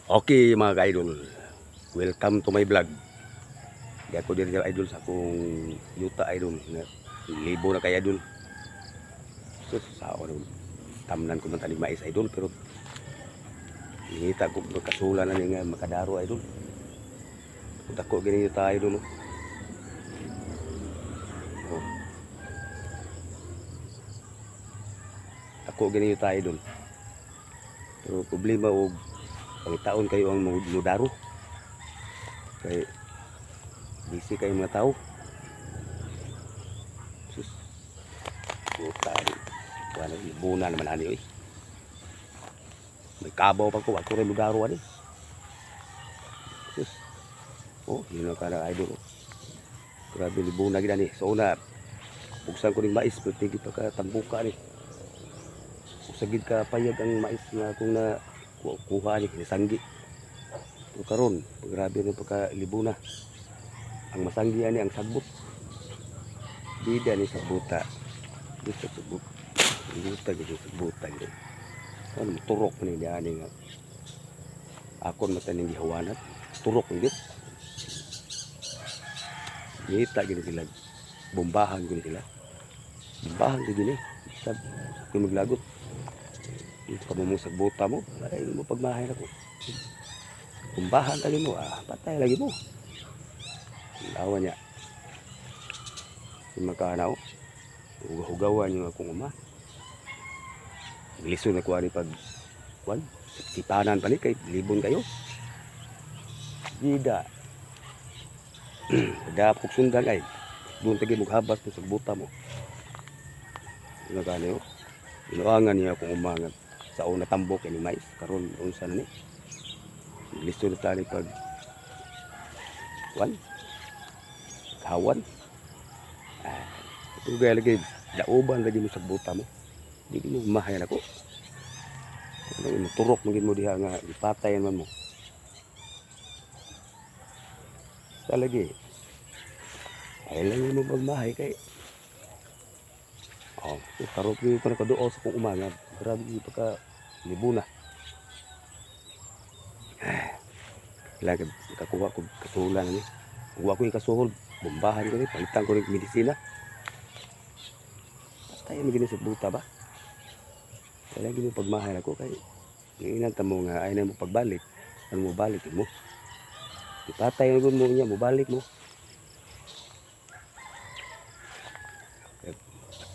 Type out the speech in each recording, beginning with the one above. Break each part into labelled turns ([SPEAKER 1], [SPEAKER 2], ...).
[SPEAKER 1] Okay mga ka-idol, welcome to my vlog. Di ako diri idol sa akong yuta idol. Libo na kay idol. So sa ako tamnan ko man tani mais idol pero ngita ko kasula na ni nga makadaro idol. Dako gini yuta idol. Oh. Dako gini yuta idol. Pero problema og pangitaon kayo ang mudaro. Kay busy kayo mga tao. Sus. Puta. Wala ibuna naman ani oy. May kabaw pa ko ako rin mudaro ani. Sus. Oh, yun ang kana idol. Grabe libuna gid ani. So una buksan ko ning mais pero tigit pa ka tambuka ni. Usagid ka payag ang mais nga kung na kuha ni sanggi. So karon grabe rin pagka libuna. Ang masanggi ani ang sagbot. Bida ni sagbuta. Gusto sagbot. Gusto gid sagbuta gid. Ano turok ni ani nga. Akon mataning gihawanat. Turok gid. Ngita gid sila. Bombahan gid sila. Bombahan gid ni. Sab kung maglagot. Ito mo sagbuta mo. Ay mo pagmahay nako. Bombahan tali mo patay lagi mo. Lawan niya. Si makanaw. Hugawan yung akong uma. Liso na kuha ni pag kuwan. Sipanan pa ni kay libon kayo. Gida. Dapok sundan ay. Doon tagi maghabas mo sa buta mo. Nakano yo. Inuangan niya akong umangat sa una tambok ni mais karon unsa na ni. Liso na tani pag kuwan. Kawan. Ito gaya lagi, dauban lagi mo sa buta mo. Hindi mo mahayan ako. Ano, turok magin mo diha nga, ipatayan man mo. Sa lagi, ay lang mo magmahay kay. Oh, karot ko pa nakaduo sa kong umangat. Grabe ito ka libuna. Lagi, kakuha ko kasulan ni. Kuha ko yung kasuhol. Bombahan ko rin, palitan ko rin medisina. Tayo magiging sa buta ba? Kaya gini pagmahal ako kay inanta mo nga ay na mo pagbalik. Ano mo balik mo? Ipatay mo niya, mo balik mo.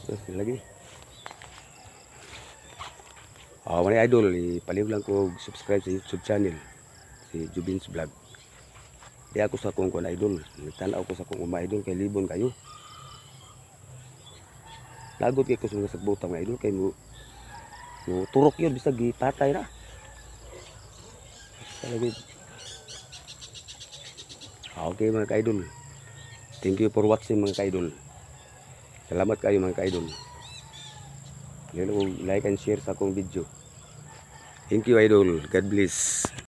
[SPEAKER 1] Terus lagi. Mga idol, ipaliw lang ko subscribe sa YouTube channel si Jubin's Vlog. Di ako sa kong idol. Nagtanaw ko sa kong idol kay libon kayo. Lagot kay ko sa mga sagbutang mga idol kay mo turok yun bisag gipatay na. Talaga. Okay mga ka-idol. Thank you for watching mga ka-idol. Salamat kayo mga ka-idol. Like and share sa akong video. Thank you idol. God bless.